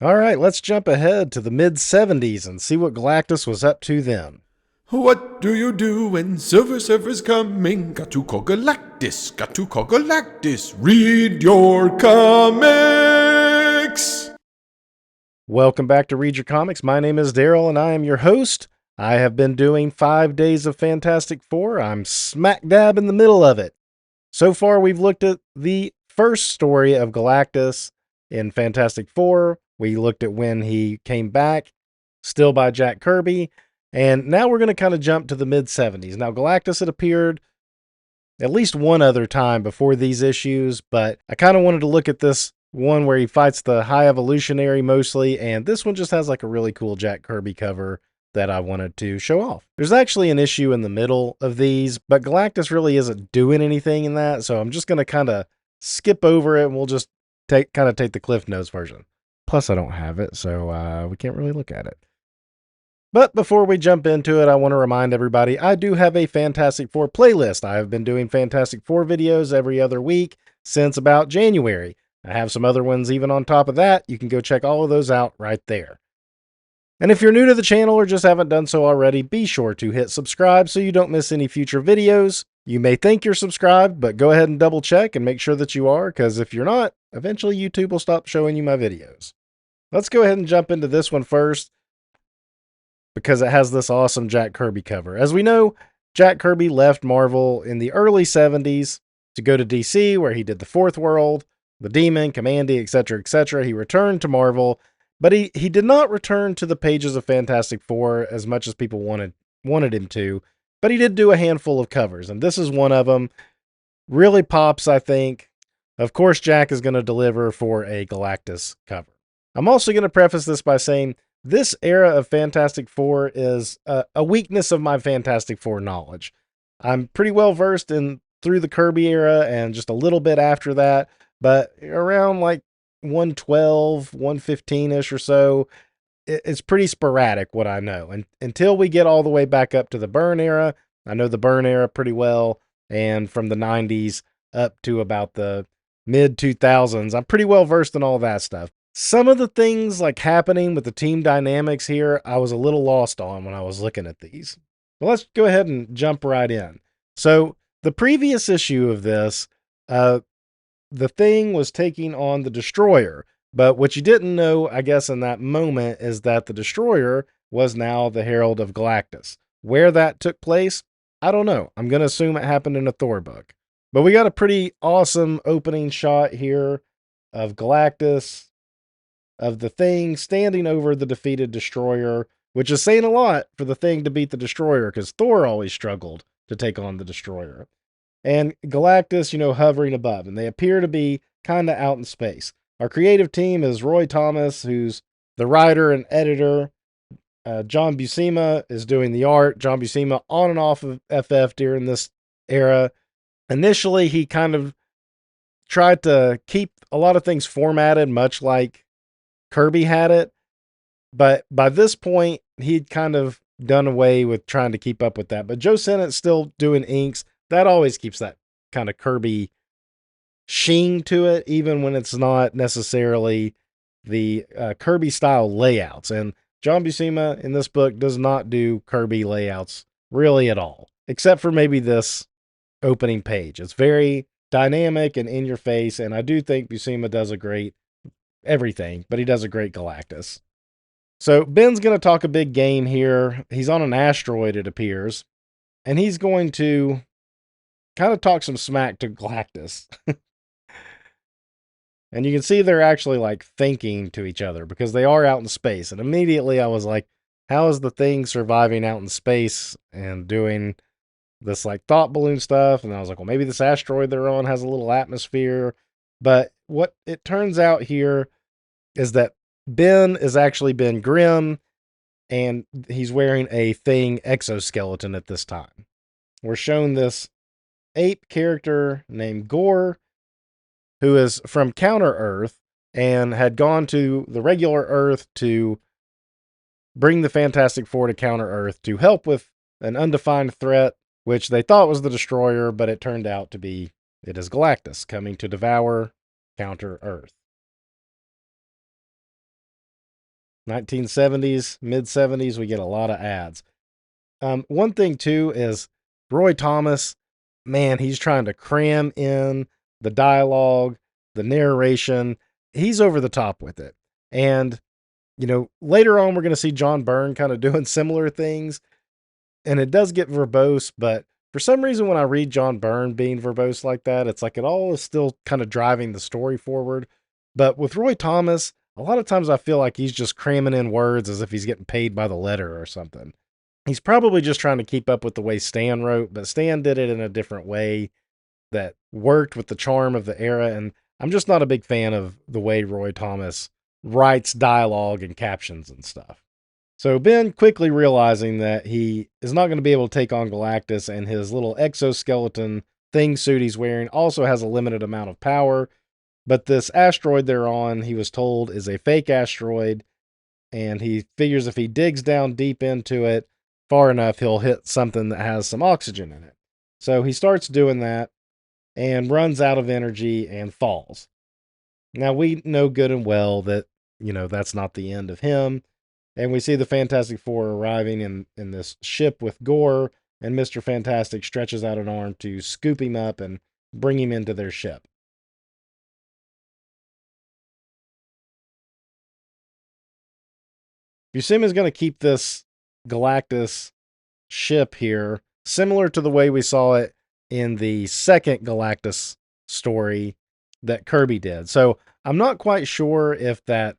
All right, let's jump ahead to the mid-70s and see what Galactus was up to then. What do you do when Silver Surfer's coming? Got to call Galactus, got to call Galactus. Read your comics! Welcome back to Read Your Comics. My name is Daryl, and I am your host. I have been doing 5 days of Fantastic Four. I'm smack dab in the middle of it. So far, we've looked at the first story of Galactus in Fantastic Four. We looked at when he came back, still by Jack Kirby. And now we're going to kind of jump to the mid-70s. Now, Galactus had appeared at least one other time before these issues, but I kind of wanted to look at this one where he fights the High Evolutionary mostly, and this one just has like a really cool Jack Kirby cover that I wanted to show off. There's actually an issue in the middle of these, but Galactus really isn't doing anything in that, so I'm just going to kind of skip over it, and we'll just take the Cliff Notes version. Plus, I don't have it, so we can't really look at it. But before we jump into it, I want to remind everybody I do have a Fantastic Four playlist. I have been doing Fantastic Four videos every other week since about January. I have some other ones even on top of that. You can go check all of those out right there. And if you're new to the channel or just haven't done so already, be sure to hit subscribe so you don't miss any future videos. You may think you're subscribed, but go ahead and double check and make sure that you are, because if you're not, eventually YouTube will stop showing you my videos. Let's go ahead and jump into this one first, because it has this awesome Jack Kirby cover. As we know, Jack Kirby left Marvel in the early 70s to go to DC, where he did the Fourth World, the Demon, Commandy, etc., etc. He returned to Marvel, but he did not return to the pages of Fantastic Four as much as people wanted him to, but he did do a handful of covers, and this is one of them. Really pops, I think. Of course, Jack is going to deliver for a Galactus cover. I'm also going to preface this by saying this era of Fantastic Four is a weakness of my Fantastic Four knowledge. I'm pretty well versed in through the Kirby era and just a little bit after that, but around like 112, 115-ish or so, it's pretty sporadic what I know. And until we get all the way back up to the Byrne era, I know the Byrne era pretty well, and from the 90s up to about the mid 2000s, I'm pretty well versed in all that stuff. Some of the things like happening with the team dynamics here, I was a little lost on when I was looking at these. But let's go ahead and jump right in. So the previous issue of this, the Thing was taking on the Destroyer. But what you didn't know, I guess, in that moment is that the Destroyer was now the Herald of Galactus. Where that took place, I don't know. I'm going to assume it happened in a Thor book. But we got a pretty awesome opening shot here of Galactus, of the Thing standing over the defeated Destroyer, which is saying a lot for the Thing to beat the Destroyer, because Thor always struggled to take on the Destroyer. And Galactus, hovering above, and they appear to be kind of out in space. Our creative team is Roy Thomas, who's the writer and editor. John Buscema is doing the art. John Buscema on and off of FF during this era. Initially, he kind of tried to keep a lot of things formatted, much like Kirby had it. But by this point, he'd kind of done away with trying to keep up with that. But Joe Sennett's still doing inks. That always keeps that kind of Kirby sheen to it, even when it's not necessarily the Kirby style layouts. And John Buscema in this book does not do Kirby layouts really at all, except for maybe this opening page. It's very dynamic and in your face, and I do think Buscema does a great everything, but he does a great Galactus. So Ben's going to talk a big game here. He's on an asteroid, it appears, and he's going to kind of talk some smack to Galactus. And you can see they're actually like thinking to each other because they are out in space. And immediately I was like, how is the Thing surviving out in space and doing this like thought balloon stuff? And I was like, well, maybe this asteroid they're on has a little atmosphere. But what it turns out here is that Ben is actually Ben Grimm, and he's wearing a Thing exoskeleton at this time. We're shown this ape character named Gore, who is from Counter Earth and had gone to the regular Earth to bring the Fantastic Four to Counter Earth to help with an undefined threat, which they thought was the Destroyer, but it turned out to be, it is Galactus coming to devour Counter Earth. 1970s, mid 70s, we get a lot of ads. One thing too is Roy Thomas, man, he's trying to cram in the dialogue, the narration. He's over the top with it. And, later on, we're going to see John Byrne kind of doing similar things. And it does get verbose, but for some reason, when I read John Byrne being verbose like that, it's like it all is still kind of driving the story forward. But with Roy Thomas, a lot of times I feel like he's just cramming in words as if he's getting paid by the letter or something. He's probably just trying to keep up with the way Stan wrote, but Stan did it in a different way that worked with the charm of the era. And I'm just not a big fan of the way Roy Thomas writes dialogue and captions and stuff. So Ben, quickly realizing that he is not going to be able to take on Galactus, and his little exoskeleton thing suit he's wearing also has a limited amount of power. But this asteroid they're on, he was told, is a fake asteroid, and he figures if he digs down deep into it far enough, he'll hit something that has some oxygen in it. So he starts doing that and runs out of energy and falls. Now we know good and well that, that's not the end of him. And we see the Fantastic Four arriving in this ship with Gore, and Mr. Fantastic stretches out an arm to scoop him up and bring him into their ship. Buscema is going to keep this Galactus ship here, similar to the way we saw it in the second Galactus story that Kirby did. So I'm not quite sure if that,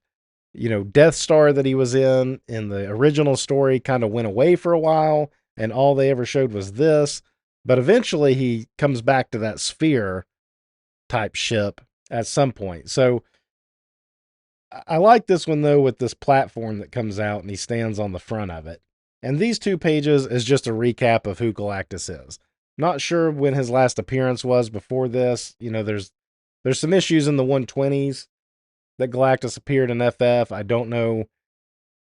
Death Star that he was in the original story kind of went away for a while and all they ever showed was this. But eventually he comes back to that sphere type ship at some point. So I like this one though, with this platform that comes out and he stands on the front of it. And these 2 pages is just a recap of who Galactus is. Not sure when his last appearance was before this. There's some issues in the 120s that Galactus appeared in FF. I don't know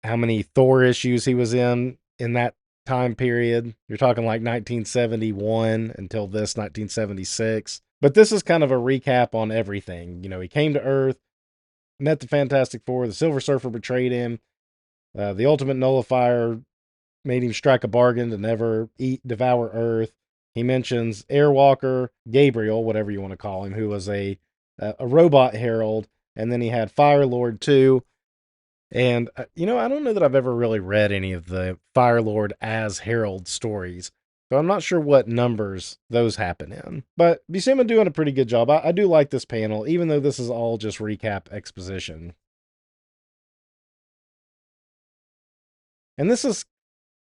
how many Thor issues he was in that time period. You're talking like 1971 until this 1976. But this is kind of a recap on everything. He came to Earth, met the Fantastic Four, the Silver Surfer betrayed him, the Ultimate Nullifier made him strike a bargain to never devour Earth. He mentions Airwalker, Gabriel, whatever you want to call him, who was a robot herald, and then he had Fire Lord too. And I don't know that I've ever really read any of the Fire Lord as herald stories, so I'm not sure what numbers those happen in. But Buscema doing a pretty good job. I do like this panel, even though this is all just recap exposition. And this is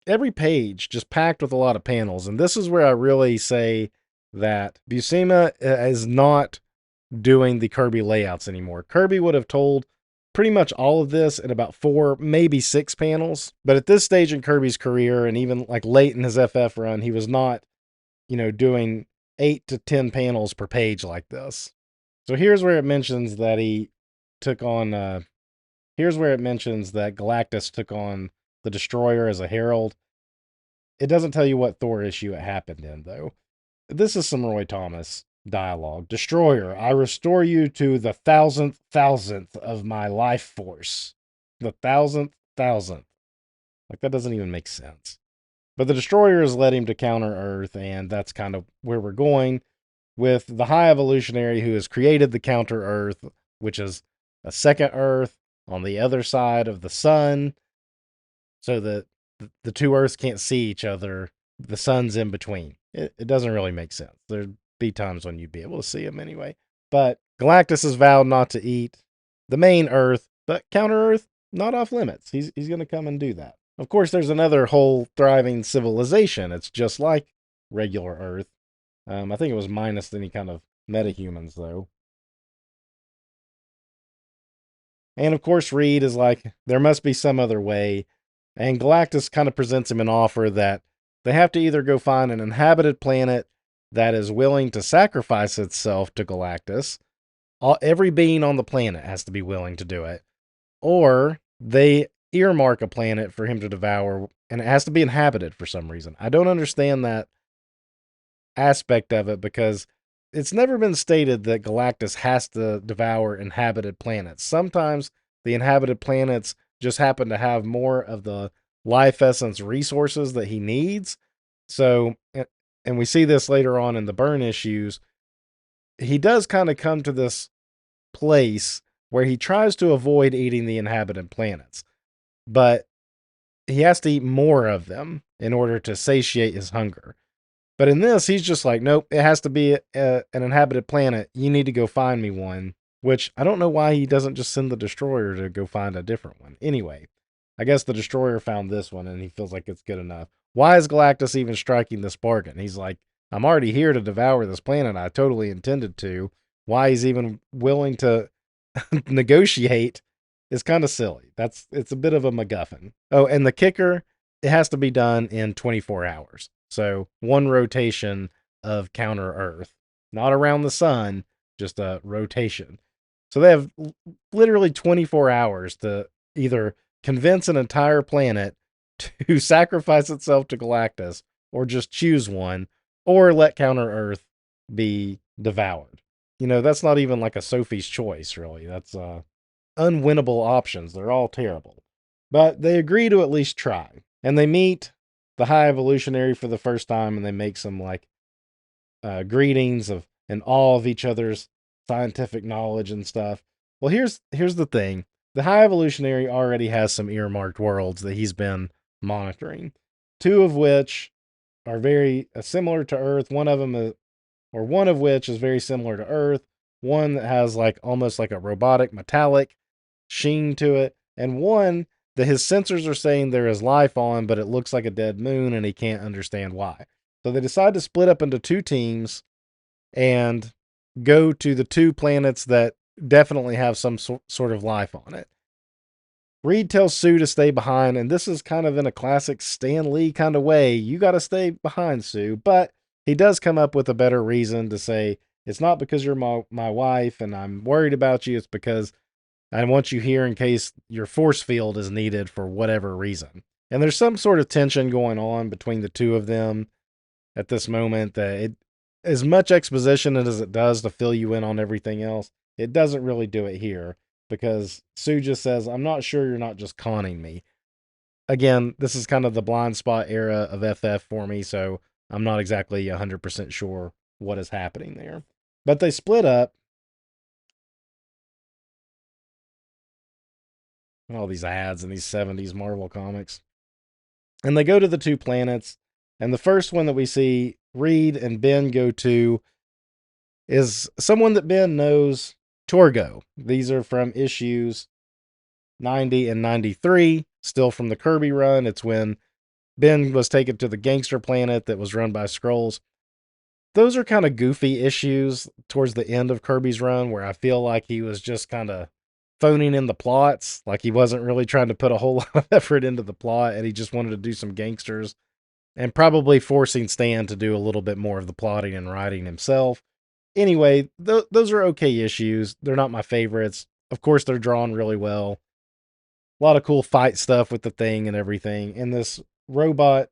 every page just packed with a lot of panels. And this is where I really say that Buscema is not doing the Kirby layouts anymore. Kirby would have told pretty much all of this in about 4, maybe 6 panels. But at this stage in Kirby's career, and even like late in his FF run, he was not, doing 8 to 10 panels per page like this. So here's where it mentions that he took on, here's where it mentions that Galactus took on the Destroyer as a herald. It doesn't tell you what Thor issue it happened in, though. This is some Roy Thomas dialogue. Destroyer, I restore you to the thousandth of my life force. The thousandth. Like, that doesn't even make sense. But the Destroyer has led him to counter Earth, and that's kind of where we're going with the High Evolutionary, who has created the counter Earth, which is a second Earth on the other side of the sun, so that the 2 Earths can't see each other. The sun's in between. It doesn't really make sense. There'd be times when you'd be able to see them anyway. But Galactus has vowed not to eat the main Earth, but counter Earth, not off limits. He's going to come and do that. Of course, there's another whole thriving civilization. It's just like regular Earth. I think it was minus any kind of metahumans, though. And of course, Reed is like, there must be some other way. And Galactus kind of presents him an offer that they have to either go find an inhabited planet that is willing to sacrifice itself to Galactus. Every being on the planet has to be willing to do it. Or they earmark a planet for him to devour, and it has to be inhabited for some reason. I don't understand that aspect of it, because it's never been stated that Galactus has to devour inhabited planets. Sometimes the inhabited planets just happen to have more of the life essence resources that he needs. So, and we see this later on in the Burn issues, he does kind of come to this place where he tries to avoid eating the inhabited planets, but he has to eat more of them in order to satiate his hunger. But in this, he's just like, nope, it has to be an inhabited planet. You need to go find me one, which I don't know why he doesn't just send the destroyer to go find a different one. Anyway, I guess the destroyer found this one and he feels like it's good enough. Why is Galactus even striking this bargain? He's like, I'm already here to devour this planet. I totally intended to. Why he's even willing to negotiate is kind of silly. It's a bit of a MacGuffin. Oh, and the kicker, it has to be done in 24 hours. So one rotation of counter Earth, not around the sun, just a rotation. So they have literally 24 hours to either convince an entire planet to sacrifice itself to Galactus, or just choose one, or let counter Earth be devoured. That's not even like a Sophie's choice, really. That's unwinnable options. They're all terrible. But they agree to at least try. And they meet the High Evolutionary for the first time, and they make some like greetings of and awe of each other's scientific knowledge and stuff. Well, here's the thing. The High Evolutionary already has some earmarked worlds that he's been monitoring. Two of which are very similar to Earth. One of which is very similar to Earth. One that has like almost like a robotic metallic sheen to it, and one that his sensors are saying there is life on, but it looks like a dead moon and he can't understand why. So they decide to split up into two teams and go to the two planets that definitely have some sort of life on it. Reed tells Sue to stay behind, and this is kind of in a classic Stan Lee kind of way. You got to stay behind, Sue. But he does come up with a better reason to say, it's not because you're my wife and I'm worried about you. It's because I want you here in case your force field is needed for whatever reason. And there's some sort of tension going on between the two of them at this moment that as much exposition as it does to fill you in on everything else, it doesn't really do it here because Sue just says, I'm not sure you're not just conning me. Again, this is kind of the blind spot era of FF for me, so I'm not exactly 100% sure what is happening there. But they split up. All these ads in these 70s Marvel comics. And they go to the two planets. And the first one that we see Reed and Ben go to is someone that Ben knows, Torgo. These are from issues 90 and 93, still from the Kirby run. It's when Ben was taken to the gangster planet that was run by Skrulls. Those are kind of goofy issues towards the end of Kirby's run where I feel like he was just kind of phoning in the plots. Like he wasn't really trying to put a whole lot of effort into the plot and he just wanted to do some gangsters and probably forcing Stan to do a little bit more of the plotting and writing himself. Anyway, those are okay issues. They're not my favorites. Of course, they're drawn really well. A lot of cool fight stuff with the thing and everything. And this robot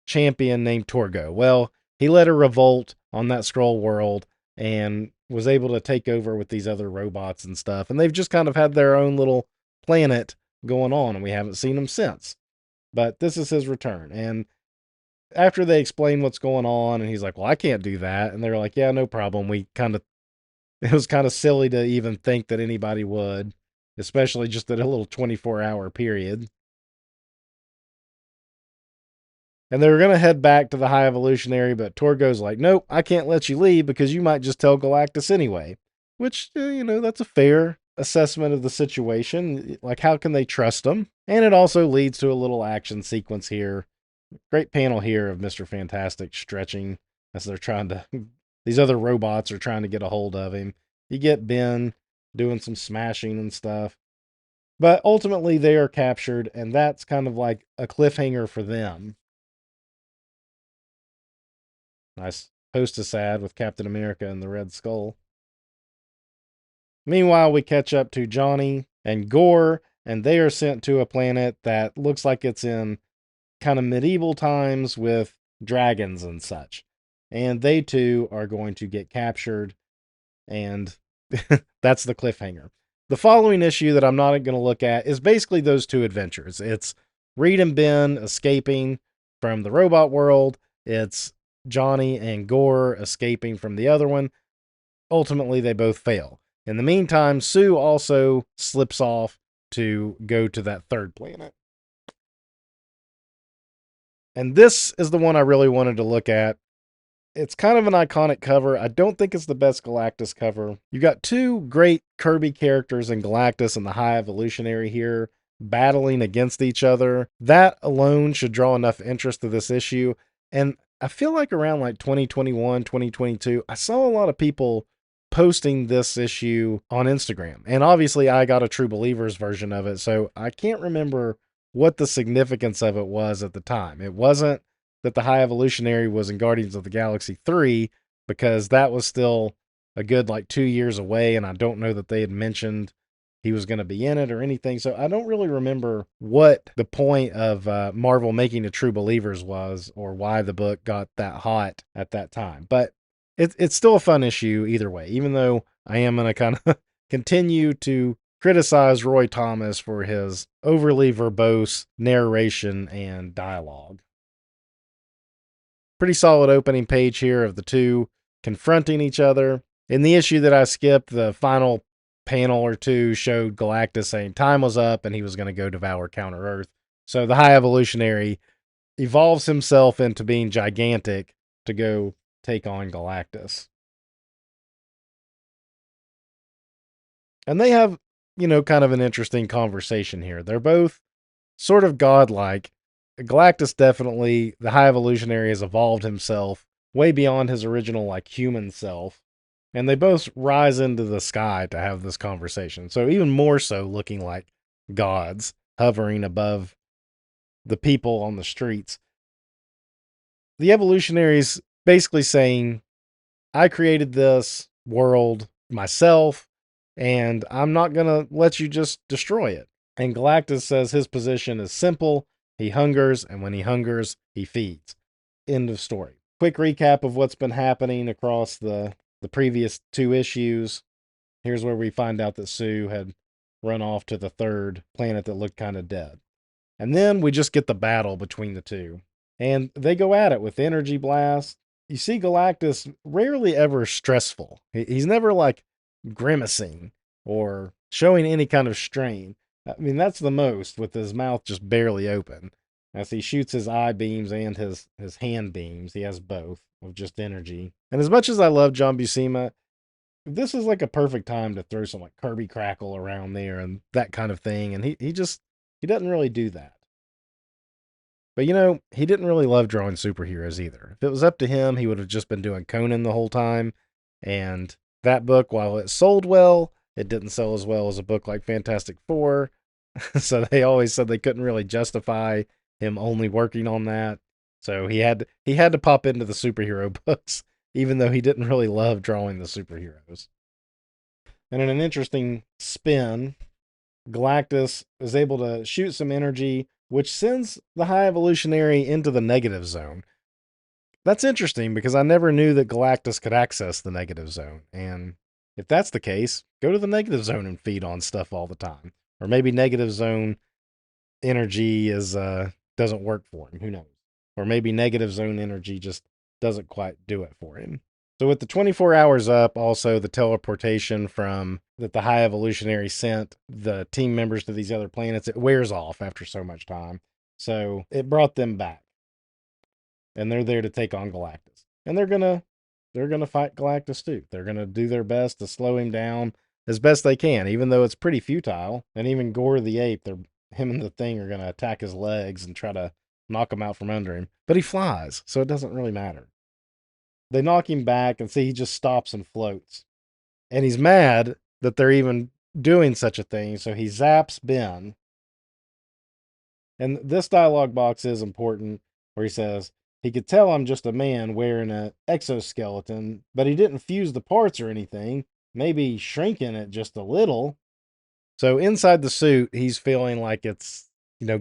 champion named Torgo. Well, he led a revolt on that Skrull world and was able to take over with these other robots and stuff. And they've just kind of had their own little planet going on, and we haven't seen them since. But this is his return. And after they explain what's going on, and he's like, well, I can't do that. And they're like, yeah, no problem. It was kind of silly to even think that anybody would, especially just at a little 24-hour period. And they were going to head back to the High Evolutionary, but Torgo's like, nope, I can't let you leave because you might just tell Galactus anyway. Which, that's a fair assessment of the situation. Like, how can they trust him? And it also leads to a little action sequence here. Great panel here of Mr. Fantastic stretching as they're trying to, these other robots are trying to get a hold of him. You get Ben doing some smashing and stuff. But ultimately, they are captured, and that's kind of like a cliffhanger for them. Nice hostess ad with Captain America and the Red Skull. Meanwhile, we catch up to Johnny and Gore, and they are sent to a planet that looks like it's in kind of medieval times with dragons and such. And they too are going to get captured, and that's the cliffhanger. The following issue that I'm not going to look at is basically those two adventures. It's Reed and Ben escaping from the robot world. It's Johnny and Gore escaping from the other one. Ultimately, they both fail. In the meantime, Sue also slips off to go to that third planet. And this is the one I really wanted to look at. It's kind of an iconic cover. I don't think it's the best Galactus cover. You got two great Kirby characters in Galactus and the High Evolutionary here battling against each other. That alone should draw enough interest to this issue. And I feel like around like 2021, 2022, I saw a lot of people posting this issue on Instagram. And obviously I got a True Believers version of it, so I can't remember what the significance of it was at the time. It wasn't that the High Evolutionary was in Guardians of the Galaxy 3, because that was still a good like 2 years away, and I don't know that they had mentioned he was going to be in it or anything. So I don't really remember what the point of Marvel making a True Believers was, or why the book got that hot at that time. But it's still a fun issue either way, even though I am going to kind of continue to criticize Roy Thomas for his overly verbose narration and dialogue. Pretty solid opening page here of the two confronting each other. In the issue that I skipped, the final panel or two showed Galactus saying time was up and he was going to go devour Counter Earth. So the High Evolutionary evolves himself into being gigantic to go take on Galactus. And they have, kind of an interesting conversation here. They're both sort of godlike. Galactus definitely, the High Evolutionary has evolved himself way beyond his original like human self. And they both rise into the sky to have this conversation. So even more so looking like gods hovering above the people on the streets. The evolutionaries basically saying, I created this world myself, and I'm not going to let you just destroy it. And Galactus says his position is simple. He hungers, and when he hungers, he feeds. End of story. Quick recap of what's been happening across the previous two issues. Here's where we find out that Sue had run off to the third planet that looked kind of dead. And then we just get the battle between the two. And they go at it with energy blasts. You see Galactus rarely ever stressful. He's never like grimacing or showing any kind of strain. I mean, that's the most, with his mouth just barely open. As he shoots his eye beams and his hand beams, he has both of just energy. And as much as I love John Buscema, this is like a perfect time to throw some like Kirby crackle around there and that kind of thing. And he doesn't really do that. But he didn't really love drawing superheroes either. If it was up to him, he would have just been doing Conan the whole time. And that book, while it sold well, it didn't sell as well as a book like Fantastic Four. So they always said they couldn't really justify him only working on that. So he had to pop into the superhero books, even though he didn't really love drawing the superheroes. And in an interesting spin, Galactus is able to shoot some energy, which sends the High Evolutionary into the negative zone. That's interesting because I never knew that Galactus could access the negative zone. And if that's the case, go to the negative zone and feed on stuff all the time. Or maybe negative zone energy doesn't work for him. Who knows? Or maybe negative zone energy just doesn't quite do it for him. So with the 24 hours up, also the teleportation from that the High Evolutionary sent the team members to these other planets, it wears off after so much time. So it brought them back. And they're there to take on Galactus. And they're gonna fight Galactus too. They're gonna do their best to slow him down as best they can, even though it's pretty futile. And even Gore the Ape, him and the Thing are gonna attack his legs and try to knock him out from under him. But he flies, so it doesn't really matter. They knock him back and see he just stops and floats. And he's mad that they're even doing such a thing, so he zaps Ben. And this dialogue box is important, where he says, he could tell I'm just a man wearing an exoskeleton, but he didn't fuse the parts or anything, maybe shrinking it just a little. So inside the suit, he's feeling like it's,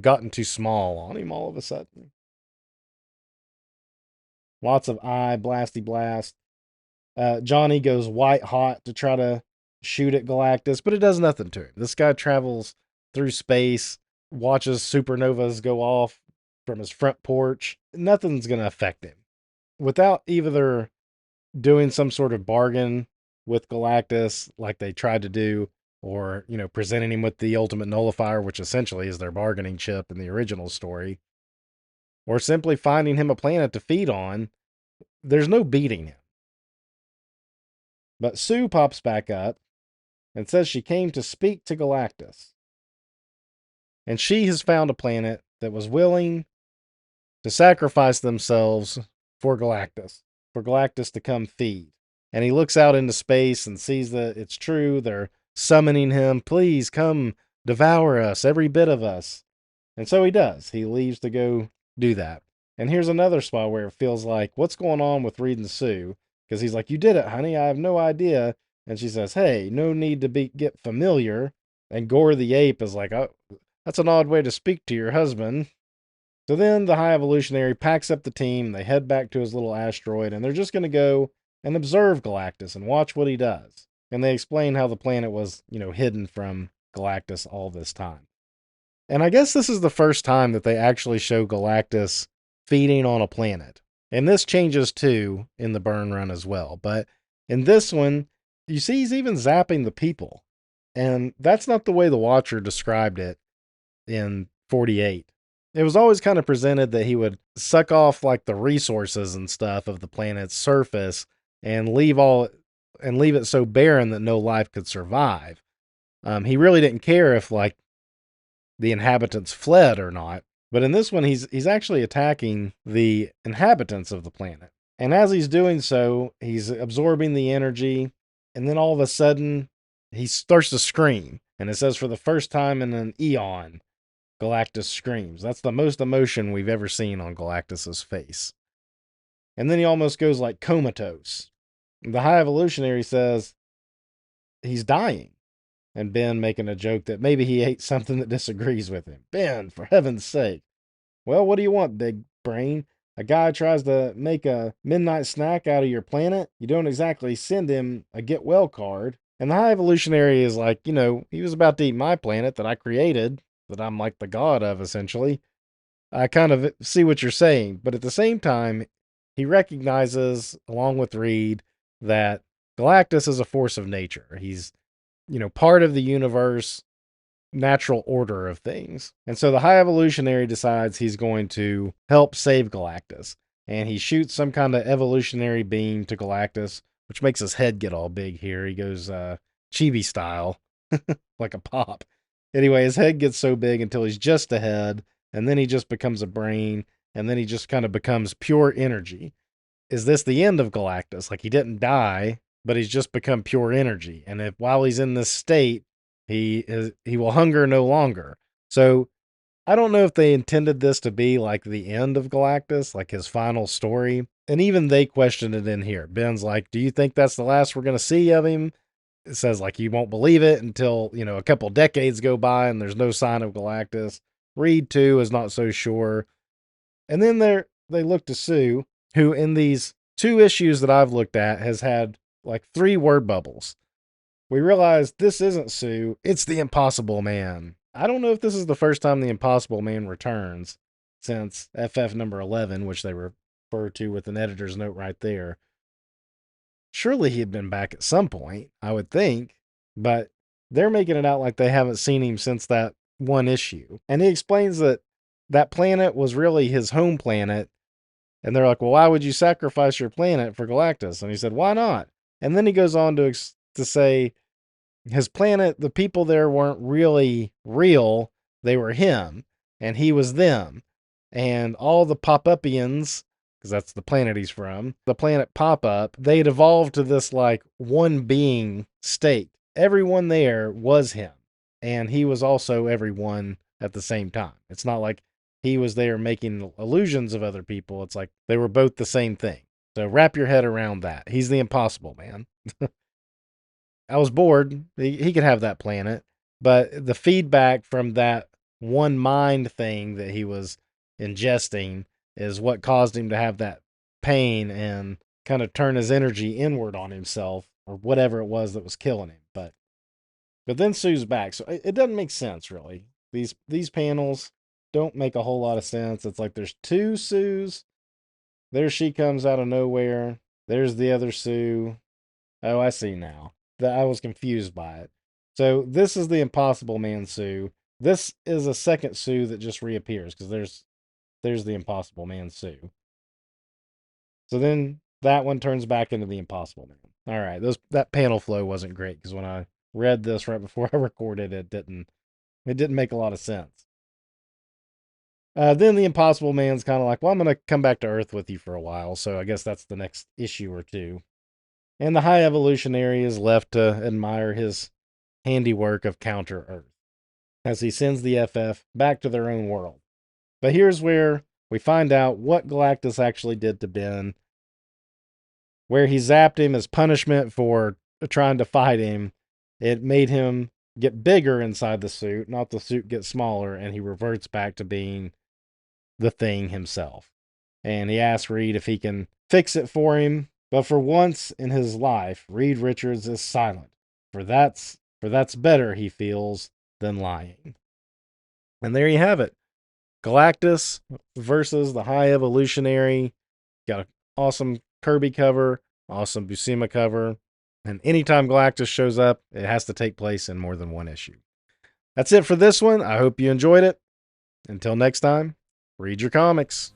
gotten too small on him all of a sudden. Lots of eye blasty blast. Johnny goes white hot to try to shoot at Galactus, but it does nothing to him. This guy travels through space, watches supernovas go off from his front porch. Nothing's going to affect him. Without either doing some sort of bargain with Galactus like they tried to do, or, presenting him with the ultimate nullifier, which essentially is their bargaining chip in the original story, or simply finding him a planet to feed on, there's no beating him. But Sue pops back up and says she came to speak to Galactus. And she has found a planet that was willing to sacrifice themselves for Galactus to come feed. And he looks out into space and sees that it's true. They're summoning him. Please come devour us, every bit of us. And so he does. He leaves to go do that. And here's another spot where it feels like, what's going on with Reed and Sue? Because he's like, you did it, honey. I have no idea. And she says, hey, no need to get familiar. And Gore the ape is like, oh, that's an odd way to speak to your husband. So then the High Evolutionary packs up the team. They head back to his little asteroid, and they're just going to go and observe Galactus and watch what he does. And they explain how the planet was, hidden from Galactus all this time. And I guess this is the first time that they actually show Galactus feeding on a planet. And this changes too in the Burn Run as well. But in this one, you see he's even zapping the people. And that's not the way the Watcher described it in 48. It was always kind of presented that he would suck off like the resources and stuff of the planet's surface and leave it so barren that no life could survive. He really didn't care if like the inhabitants fled or not. But in this one, he's actually attacking the inhabitants of the planet. And as he's doing so, he's absorbing the energy. And then all of a sudden, he starts to scream. And it says for the first time in an eon, Galactus screams. That's the most emotion we've ever seen on Galactus's face. And then he almost goes like comatose. The High Evolutionary says he's dying. And Ben making a joke that maybe he ate something that disagrees with him. Ben, for heaven's sake. Well, what do you want, big brain? A guy tries to make a midnight snack out of your planet? You don't exactly send him a get well card. And the High Evolutionary is like, he was about to eat my planet that I created, that I'm like the god of, essentially. I kind of see what you're saying. But at the same time, he recognizes, along with Reed, that Galactus is a force of nature. He's part of the universe, natural order of things. And so the High Evolutionary decides he's going to help save Galactus. And he shoots some kind of evolutionary beam to Galactus, which makes his head get all big here. He goes chibi style, like a pop. Anyway, his head gets so big until he's just a head, and then he just becomes a brain, and then he just kind of becomes pure energy. Is this the end of Galactus? Like, he didn't die, but he's just become pure energy. And while he's in this state, he will hunger no longer. So I don't know if they intended this to be like the end of Galactus, like his final story. And even they questioned it in here. Ben's like, do you think that's the last we're going to see of him? It says like you won't believe it until, a couple decades go by and there's no sign of Galactus. Reed too is not so sure. And then they look to Sue, who in these 2 issues that I've looked at has had like 3 word bubbles. We realize this isn't Sue, it's the Impossible Man. I don't know if this is the first time the Impossible Man returns since FF number 11, which they refer to with an editor's note right there. Surely he had been back at some point, I would think, but they're making it out like they haven't seen him since that 1 issue. And he explains that planet was really his home planet. And they're like, well, why would you sacrifice your planet for Galactus? And he said, why not? And then he goes on to say his planet, the people there weren't really real. They were him, and he was them. And all the pop-upians, because that's the planet he's from, the planet Pop-Up, they'd evolved to this like one being state. Everyone there was him, and he was also everyone at the same time. It's not like he was there making illusions of other people. It's like they were both the same thing. So wrap your head around that. He's the Impossible Man. I was bored. He could have that planet. But the feedback from that one mind thing that he was ingesting is what caused him to have that pain and kind of turn his energy inward on himself or whatever it was that was killing him. But But then Sue's back, so it doesn't make sense really. These panels don't make a whole lot of sense. It's like there's two Sues. There she comes out of nowhere. There's the other Sue. Oh, I see now. That I was confused by it. So this is the Impossible Man Sue. This is a second Sue that just reappears because there's the Impossible Man Sue. So then that one turns back into the Impossible Man. All right, that panel flow wasn't great because when I read this right before I recorded it didn't make a lot of sense. Then the Impossible Man's kind of like, well, I'm going to come back to Earth with you for a while. So I guess that's the next issue or two. And the High Evolutionary is left to admire his handiwork of counter Earth as he sends the FF back to their own world. But here's where we find out what Galactus actually did to Ben, where he zapped him as punishment for trying to fight him. It made him get bigger inside the suit, not the suit get smaller, and he reverts back to being the Thing himself. And he asks Reed if he can fix it for him. But for once in his life, Reed Richards is silent. For that's better, he feels, than lying. And there you have it. Galactus versus the High Evolutionary. Got an awesome Kirby cover, awesome Buscema cover. And anytime Galactus shows up, it has to take place in more than one issue. That's it for this one. I hope you enjoyed it. Until next time, read your comics.